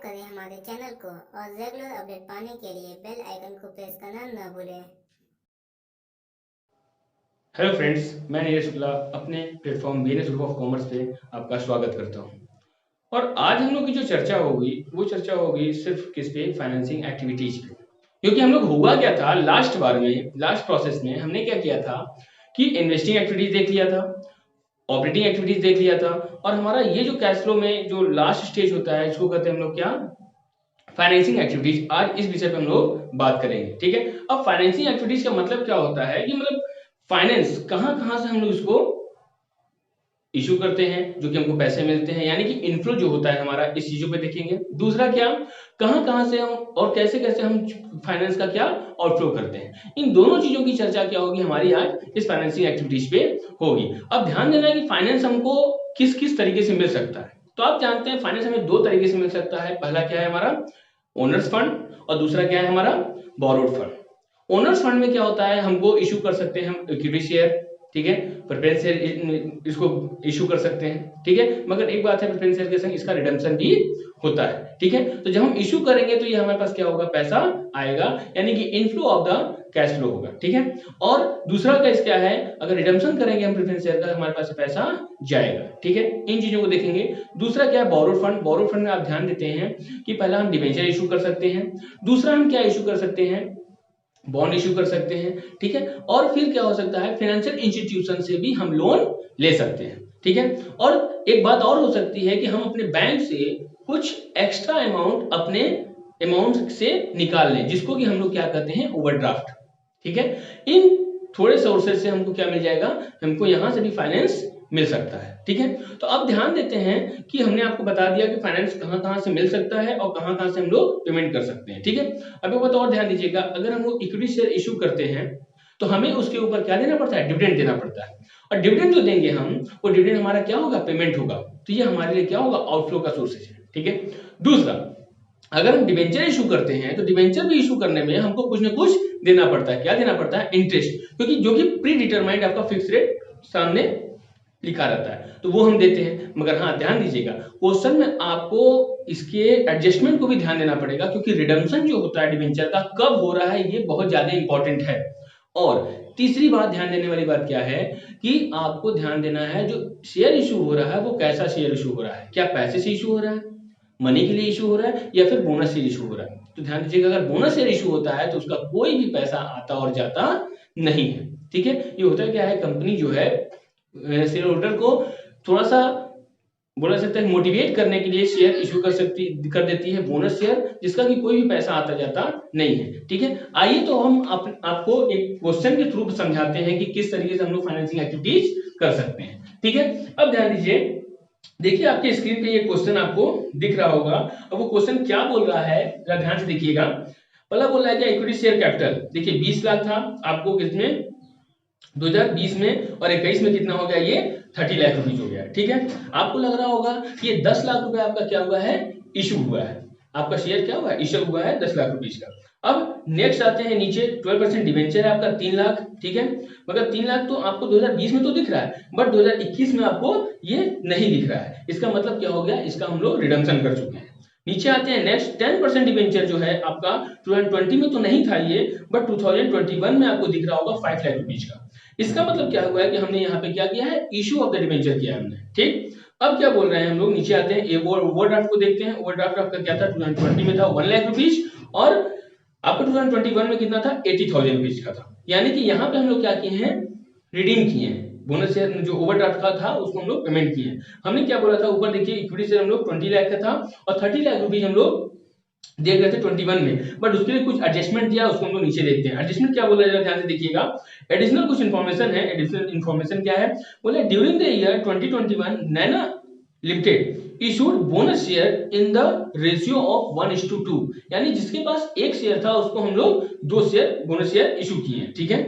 करें हमारे चैनल को और रेगुलर अपडेट पाने के लिए बेल आइकन को प्रेस करना न भूलें। हेलो फ्रेंड्स, मैं नीरज शुक्ला अपने platform BNS group of commerce पे आपका स्वागत करता हूँ। और आज हम लोग की जो चर्चा होगी वो चर्चा होगी सिर्फ किस पे, फाइनेंसिंग एक्टिविटीज पे। क्योंकि हम लोग हुआ क्या था लास्ट प्रोसेस में हमने क्या किया था कि इन्वेस्टिंग एक्टिविटीज देख लिया था, ऑपरेटिंग एक्टिविटीज देख लिया था, और हमारा ये जो कैश फ्लो में जो लास्ट स्टेज होता है इसको कहते हैं हम लोग क्या, फाइनेंसिंग एक्टिविटीज। आज इस विषय पे हम लोग बात करेंगे। ठीक है, अब फाइनेंसिंग एक्टिविटीज का मतलब क्या होता है कि मतलब फाइनेंस कहां कहां से हम लोग इसको इशू करते हैं जो कि हमको पैसे मिलते हैं, यानी कि इनफ्लो जो होता है हमारा, इस चीजों पे देखेंगे। दूसरा क्या, कहां कहां से हम और कैसे कैसे हम फाइनेंस का क्या आउटफ्लो करते हैं। इन दोनों चीजों की चर्चा क्या होगी हमारी आज इस फाइनेंसिंग एक्टिविटीज पे होगी। अब ध्यान देना है कि फाइनेंस हमको किस किस तरीके से मिल सकता है। तो आप जानते हैं फाइनेंस हमें दो तरीके से मिल सकता है। पहला क्या है हमारा ओनर्स फंड, और दूसरा क्या है हमारा बोरोड फंड। ओनर्स फंड में क्या होता है, हमको इशू कर सकते हैं हम इक्विटी शेयर, ठीक है, प्रेफरेंस शेयर इसको इशू कर सकते हैं। ठीक है, मगर एक बात है, प्रेफरेंस शेयर के संग इसका रिडम्पशन भी होता है। ठीक है, तो जब हम इशू करेंगे तो ये हमारे पास क्या होगा, पैसा आएगा, यानी कि inflow of the cash flow होगा। ठीक है, और दूसरा केस क्या है, अगर रिडम्पशन करेंगे हम प्रेफरेंस शेयर का, हमारे पास पैसा जाएगा। ठीक है, इन चीजों को देखेंगे। दूसरा क्या है बोरोड फंड। बोरोड फंड में आप ध्यान देते हैं कि पहला हम डिबेंचर इशू कर सकते हैं, दूसरा हम क्या इशू कर सकते हैं, बॉन्ड इशू कर सकते हैं। ठीक है, और फिर क्या हो सकता है, फाइनेंशियल इंस्टीट्यूशन से भी हम लोन ले सकते हैं। ठीक है, और एक बात और हो सकती है कि हम अपने बैंक से कुछ एक्स्ट्रा अमाउंट अपने अमाउंट से निकाल लें, जिसको कि हम लोग क्या कहते हैं, ओवरड्राफ्ट। ठीक है, इन थोड़े सोर्सेज से हमको क्या मिल जाएगा, हमको यहां से भी फाइनेंस मिल सकता है। ठीक है, तो अब ध्यान देते हैं कि हमने आपको बता दिया कि फाइनेंस कहां कहां से मिल सकता है और कहां कहां से हम लोग पेमेंट कर सकते हैं। ठीक है, अब एक बात और ध्यान दीजिएगा, अगर हम लोग इक्विटी शेयर इशू करते हैं तो हमें उसके ऊपर क्या देना पड़ता है, डिविडेंड देना पड़ता है। और डिविडेंड जो देंगे हम, वो डिविडेंड हमारा क्या होगा, पेमेंट होगा। तो ये हमारे लिए क्या होगा, आउटफ्लो का सोर्सेज है। ठीक है, दूसरा, अगर हम डिबेंचर इशू करते हैं तो डिबेंचर भी इशू करने में हमको कुछ ना कुछ देना पड़ता है। क्या देना पड़ता है, इंटरेस्ट, क्योंकि जो कि प्री डिटरमाइंड आपका फिक्स रेट सामने लिखा रहता है, तो वो हम देते हैं। मगर हाँ ध्यान दीजिएगा, क्वेश्चन में आपको इसके एडजस्टमेंट को भी ध्यान देना पड़ेगा, क्योंकि रिडम्पशन जो होता है डिबेंचर का कब हो रहा है, ये बहुत ज्यादा इंपॉर्टेंट है। और तीसरी बात ध्यान देने वाली बात क्या है कि आपको ध्यान देना है जो शेयर इशू हो रहा है वो कैसा शेयर इशू हो रहा है, क्या पैसे से इशू हो रहा है, मनी के लिए इशू हो रहा है, या फिर बोनस शेयर इशू हो रहा है। तो ध्यान दीजिएगा, अगर बोनस शेयर इशू होता है तो उसका कोई भी पैसा आता और जाता नहीं है। ठीक है, ये होता है क्या है, कंपनी जो है शेयर होल्डर को थोड़ा सा बोला सकता है मोटिवेट करने के लिए शेयर इशू कर देती है बोनस शेयर, जिसका कि कोई भी पैसा आता जाता नहीं है। ठीक है, आइए तो हम आपको एक क्वेश्चन के थ्रू समझाते हैं कि किस तरीके से हम लोग फाइनेंसिंग एक्टिविटीज कर सकते हैं। ठीक है, अब ध्यान दीजिए, देखिए आपके स्क्रीन पे ये क्वेश्चन आपको दिख रहा होगा। अब वो क्वेश्चन क्या बोल रहा है, जरा ध्यान से देखिएगा। पहला बोल रहा है कि इक्विटी शेयर कैपिटल, देखिए 20 लाख था आपको किसमें, 2020 में, और 21 में कितना हो गया, ये 30 लाख रुपीज हो गया। ठीक है, आपको लग रहा होगा कि ये 10 लाख रुपए आपका क्या हुआ है, इशू हुआ है, आपका शेयर क्या हुआ है, इशू हुआ है 10 लाख रुपीज का। अब नेक्स्ट आते हैं नीचे, 12% डिवेंचर है आपका 3 लाख। ठीक है, मगर 3 लाख तो आपको 2020 में तो दिख रहा है, बट 2021 में आपको ये नहीं दिख रहा है। इसका मतलब क्या हो गया, इसका हम लोग रिडम्पशन कर चुके हैं। नीचे आते हैं नेक्स्ट, 10% डिवेंचर जो है आपका 2020 में तो नहीं था ये, बट 2021 में आपको दिख रहा होगा 5 लाख रुपीज का। इसका मतलब क्या हुआ है कि हमने यहाँ पे क्या किया है, इशू ऑफ द डिवेंचर किया हमने। ठीक, अब क्या बोल रहे हैं हम लोग, नीचे आते हैं ओवरड्राफ्ट को देखते हैं। ओवरड्राफ्ट आपका क्या था, 2020 में था 1 लाख रुपीज, और आपका 2021 में कितना था, 80,000 रुपीज का था। यानी कि यहाँ पे हम लोग क्या किए हैं, रिडीम किए हैं, बोनस शेयर जो ओवरड्राफ्ट का था उसको हम लोग पेमेंट किए हैं। हमने क्या बोला था, ऊपर देखिए इक्विटी शेयर हम लोग 20 लाख का था, और 30 लाख रुपीज हम लोग दे रहे थे 21 में, बट उसके लिए कुछ एडजस्टमेंट दिया, उसको हम लोग नीचे देखते हैं। एडजस्टमेंट क्या बोला जाएगा, ध्यान से देखिएगा। एडिशनल कुछ इंफॉर्मेशन है, एडिशनल इंफॉर्मेशन क्या है, बोले during the year 2021 Naina limited issued bonus share in the ratio of 1:2, यानी जिसके पास एक शेयर था उसको हम लोग 2 शेयर बोनस शेयर इशू किए हैं। ठीक है,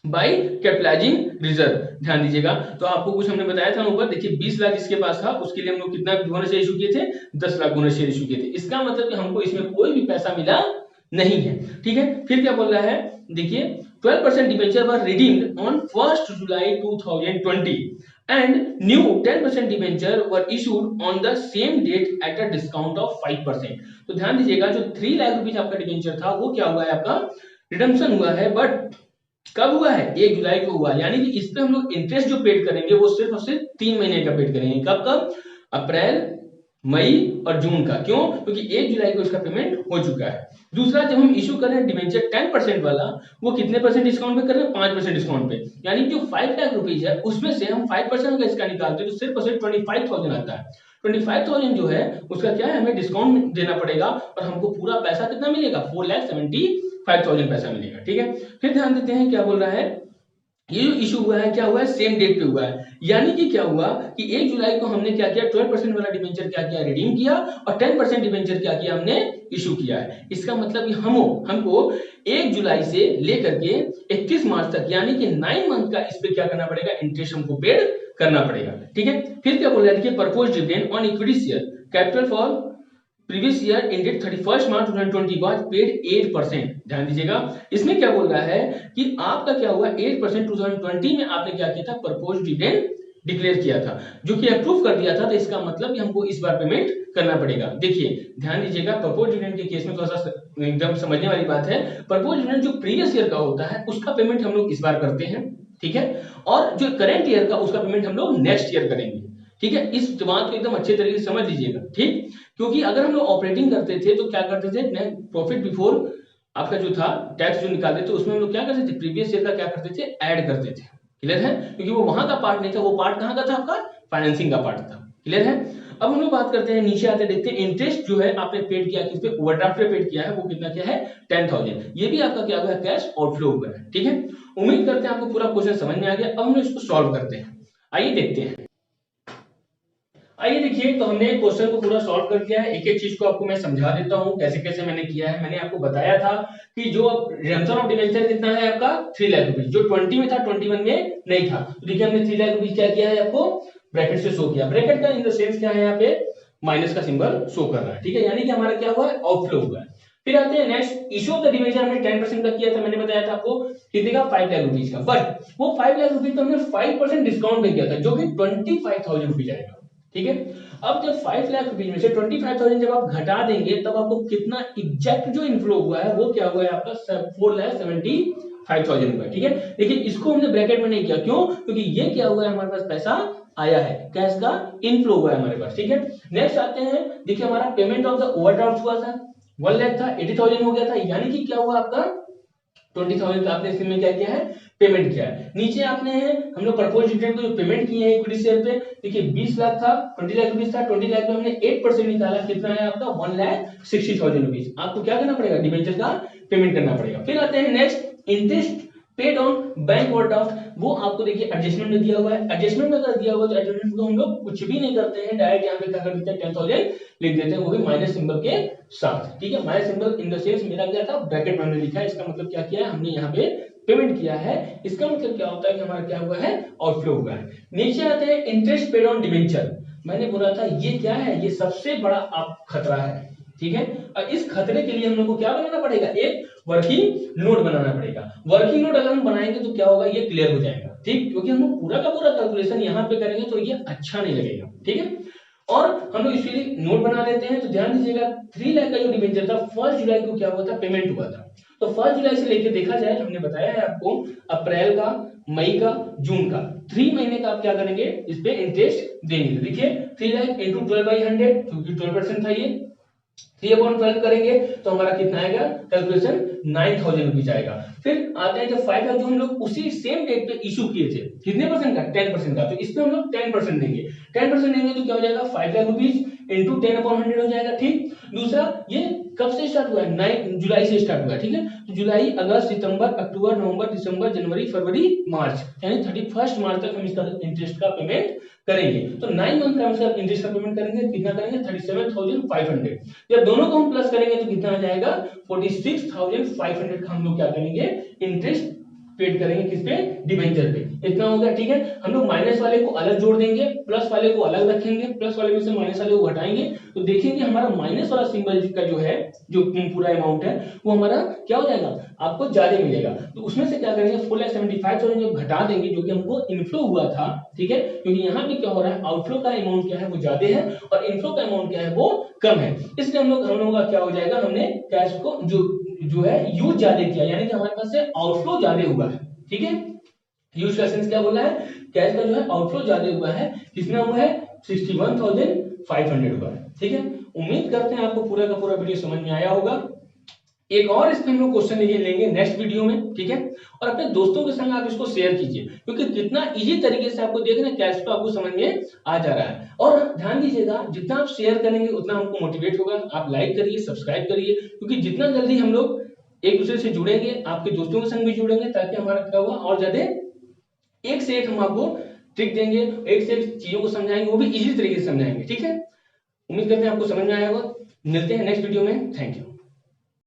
बाई कैपिटलाइजिंग रिजर्व, ध्यान दीजिएगा। तो आपको कुछ हमने बताया था ऊपर, देखिए 20 लाख जिसके पास था उसके लिए हम लोग कितना बोनस शेयर इशू किए थे, 10 लाख बोनस शेयर इशू किए थे। इसका मतलब कि हमको इसमें कोई भी पैसा मिला नहीं है। ठीक है, फिर क्या बोल रहा है, देखिए 12% debenture were redeemed on 1st July 2020 and new 10% debenture were issued on the same date at a discount of 5%। तो ध्यान दीजिएगा, जो 3 लाख रुपीज आपका डिबेंचर था वो क्या हुआ है, आपका रिडम्पशन हुआ है, बट कब हुआ है, 1 जुलाई को हुआ है। यानी कि इस पे हम लोग इंटरेस्ट जो पेड करेंगे वो सिर्फ और सिर्फ 3 महीने का पेड करेंगे। कब कब, अप्रैल, मई और जून का। क्यों, क्योंकि 1 जुलाई को इसका पेमेंट हो चुका है। दूसरा, जब हम इशू कर रहे हैं डिबेंचर 10% वाला, वो कितने परसेंट डिस्काउंट पे कर रहे हैं, 5% डिस्काउंट पे। यानी जो 5 लाख रुपीज है उसमें से हम 5% अगर इसका निकालते हैं तो सिर्फ और सिर्फ 25,000 आता है। 25,000 जो है उसका क्या है, हमें डिस्काउंट देना पड़ेगा और हमको पूरा पैसा कितना मिलेगा, 4,75,000 पैसा मिलेगा। ठीक है, फिर ध्यान देते हैं क्या बोल रहा है, ये जो इशू हुआ है क्या हुआ है, सेम डेट पे हुआ है। यानी कि क्या हुआ कि 1 जुलाई को हमने क्या किया, 12% वाला डिबेंचर क्या किया, रिडीम किया, और 10% डिबेंचर क्या किया, हमने इशू किया है। इसका मतलब कि हमको 1 जुलाई से लेकर के 31 मार्च तक यानी कि 9 मंथ का इस पे क्या करना पड़ेगा, इंटरेस्ट हमको पेड करना पड़ेगा। ठीक है, फिर क्या बोल रहा है, देखिए, proposed dividend on equity share capital for previous year ended 31 March 2020 was paid 8%। ध्यान दीजिएगा, इसमें क्या बोल रहा है कि आपका क्या हुआ, 8% 2020 में आपने क्या किया था, प्रपोज्ड डिविडेंड डिक्लेयर किया था, जो कि अप्रूव कर दिया था। तो इसका मतलब कि हमको इस बार पेमेंट करना पड़ेगा। देखिए ध्यान दीजिएगा, प्रपोज्ड डिविडेंड के केस में थोड़ा सा एकदम समझने वाली बात है। प्रपोज्ड डिविडेंड जो प्रीवियस ईयर का होता है उसका पेमेंट हम लोग इस बार करते हैं, ठीक है, और जो करंट ईयर का उसका पेमेंट हम लोग नेक्स्ट ईयर करेंगे। ठीक है, इस बात को एकदम अच्छे तरीके से समझ लीजिएगा। ठीक, क्योंकि अगर हम लोग ऑपरेटिंग करते थे तो क्या करते थे, प्रॉफिट बिफोर आपका जो था टैक्स जो निकालते थे उसमें हम लोग क्या करते थे, प्रीवियस ईयर का क्या करते थे, ऐड करते थे। क्लियर है, क्योंकि वो वहां का पार्ट नहीं था, वो पार्ट कहां का था, आपका फाइनेंसिंग का पार्ट था। क्लियर है, अब हम लोग बात करते हैं, नीचे आते देखते हैं, इंटरेस्ट जो है आपने पेड किया, किस पे, ओवरड्राफ्ट पे पेड किया है, वो कितना क्या है, 10,000। ये भी आपका क्या हुआ है, कैश आउटफ्लो हुआ है। ठीक है, उम्मीद करते हैं आपको पूरा क्वेश्चन समझ में आ गया। अब हम इसको सॉल्व करते हैं, आइए देखते हैं। आइए देखिए, तो हमने क्वेश्चन को पूरा सॉल्व कर दिया है। एक एक चीज को आपको मैं समझा देता हूं कैसे कैसे मैंने किया है। मैंने आपको बताया था कि जो रिडम्पशन ऑफ डिबेंचर कितना है आपका, 3 लाख रुपीस, जो 20 में था 21 में नहीं था। तो देखिए हमने 3 लाख रुपीस क्या किया है, आपको ब्रैकेट से शो किया। ब्रैकेट का इन द सेंस क्या है, यहाँ पे माइनस का सिंबल शो कर रहा है। ठीक है, यानी कि हमारा क्या हुआ है, आउटफ्लो हुआ है। फिर आते हैं next, issue of the debenture हमने 10% का किया था। मैंने बताया था आपको कितने का, 5 लाख रुपीस का, बट वो 5 लाख रुपीस तो हमने 5% डिस्काउंट पे किया था, जो कि 25,000 रुपीस आएगा। ठीक है, अब जब 5 लाख रुपीस में से 25,000 जब आप घटा देंगे तब आपको कितना एग्जैक्ट जो इनफ्लो हुआ है वो क्या हुआ है, आपका 4,75,000 हुआ है। ठीक है, देखिए इसको हमने ब्रैकेट में नहीं किया, क्यों, क्योंकि ये क्या हुआ है, हमारे पास पैसा आया है, कैश का इनफ्लो हुआ है हमारे पास। ठीक है, नेक्स्ट आते हैं, देखिए हमारा पेमेंट ऑफ द ओवरड्राफ्ट हुआ था, 1 लाख था, 80,000 हो गया था। यानी कि क्या हुआ, आपका 20,000 का आपने इसमें क्या किया है, पेमेंट किया है। नीचे आपने हम लोग प्रपोज्ड डिविडेंड को जो पेमेंट किए हैं इक्विटी शेयर पे, देखिए 20 लाख था, 20 लाख रुपीस था, 20 लाख में हमने 8% निकाला, कितना है आपका, 1,60,000 रुपीस। आपको क्या करना पड़ेगा, डिबेंचर का पेमेंट करना पड़ेगा। फिर आते हैं next, interest paid on bank overdraft, वो आपको देखिए एडजस्टमेंट में दिया हुआ है। एडजस्टमेंट में अगर दिया हुआ तो एडजस्टमेंट को हम लोग कुछ भी नहीं करते हैं, डायरेक्ट यहाँ पे क्या कर देते हैं, 10,000 लिख देते हैं, वो भी माइनस सिंबल के साथ। ठीक है, minus symbol in the sense मेरा क्या था, ब्रैकेट में हमने लिखा है। इसका मतलब क्या किया है, हमने यहाँ पे पेमेंट किया है। इसका मतलब क्या होता है कि हमारा क्या हुआ है, आउटफ्लो हुआ है। नीचे आते हैं, इंटरेस्ट पेड ऑन डिबेंचर। मैंने बोला था ये क्या है, ये सबसे बड़ा आप खतरा है। ठीक है, और इस खतरे के लिए हम लोग को क्या बनाना पड़ेगा, एक वर्किंग नोट बनाना पड़ेगा। वर्किंग नोट अगर हम बनाएंगे तो क्या होगा, ये क्लियर हो जाएगा। ठीक, क्योंकि हम लोग पूरा का पूरा कैलकुलेशन यहाँ पे करेंगे तो ये अच्छा नहीं लगेगा। ठीक है, और हम लोग इसके लिए नोट बना लेते हैं। तो ध्यान दीजिएगा, 3 लाख का जो डिबेंचर था 1 जुलाई को क्या हुआ था, पेमेंट हुआ था। तो 1 जुलाई से लेके देखा जाए, हमने बताया है आपको, अप्रैल का, मई का, जून का, 3 महीने का आप क्या करेंगे, इस पे इंटरेस्ट देंगे। तो देखिए 3 लाख इंटू 12/100, क्योंकि 12% था, ये 3/12 करेंगे तो हमारा कितना आएगा, कैलकुलेशन 9,000 रुपीज आएगा। फिर आते हैं जब 5 लाख जो हम लोग उसी सेम डेट पे इशू किए थे, कितने परसेंट का, 10% का, तो इस पे हम लोग 10% देंगे। 10% देंगे तो क्या हो जाएगा, 5 लाख रुपीज इंटू 10/100 हो जाएगा। ठीक, दूसरा ये कब से स्टार्ट हुआ है, 9 जुलाई से स्टार्ट हुआ है। ठीक है, तो जुलाई, अगस्त, सितंबर, अक्टूबर, नवंबर, दिसंबर, जनवरी, फरवरी, मार्च, यानी 31 मार्च तक हम इसका इंटरेस्ट का पेमेंट करेंगे। तो 9 मंथ का हम इंटरेस्ट का पेमेंट करेंगे, कितना करेंगे, 37,500। जब दोनों को हम प्लस करेंगे तो कितना आ जाएगा, 46,500 का हम लोग क्या करेंगे, इंटरेस्ट पेड करेंगे किस पे, डिबेंचर पे। इतना हो गया, ठीक है। हम लोग माइनस वाले को अलग जोड़ देंगे, प्लस वाले को अलग रखेंगे, प्लस वाले में से माइनस वाले को घटाएंगे तो देखेंगे हमारा माइनस वाला सिंबल का जो है, जो पूरा अमाउंट है वो हमारा क्या हो जाएगा, आपको ज्यादा मिलेगा। तो उसमें से क्या करेंगे 4,75,000 जब घटा देंगे जो कि हमको इनफ्लो हुआ था, ठीक है, क्योंकि यहाँ पे क्या हो रहा है, आउटफ्लो का अमाउंट क्या है वो ज्यादा है और इनफ्लो का अमाउंट क्या है वो कम है, इसलिए हम लोगों का क्या हो जाएगा, हमने कैश को जो है यूज ज्यादा किया, यानी कि हमारे पास से आउटफ्लो ज्यादा हुआ है, ठीक है। यूज का सेंस क्या बोला है, कैश का जो है आउटफ्लो ज्यादा हुआ है, कितना हुआ है 61,500 हुआ है, ठीक है। उम्मीद करते हैं आपको पूरा का पूरा वीडियो समझ में आया होगा। एक और इस पे हम लोग क्वेश्चन लेंगे नेक्स्ट वीडियो में, ठीक है। और अपने दोस्तों के संग आप इसको शेयर कीजिए, क्योंकि कितना इजी तरीके से आपको देखना कैश फ्लो आपको समझ में आ जा रहा है। और ध्यान दीजिएगा, जितना आप शेयर करेंगे उतना हमको मोटिवेट होगा। आप लाइक करिए, सब्सक्राइब करिए, क्योंकि जितना जल्दी हम लोग एक दूसरे से जुड़ेंगे, आपके दोस्तों के संग भी जुड़ेंगे, ताकि हमारा क्या होगा और ज्यादा एक से एक हम आपको ट्रिक देंगे, एक से एक चीजों को समझाएंगे, वो भी इजी तरीके से समझाएंगे, ठीक है। उम्मीद करते हैं आपको समझ में आया होगा। मिलते हैं नेक्स्ट वीडियो में, थैंक यू।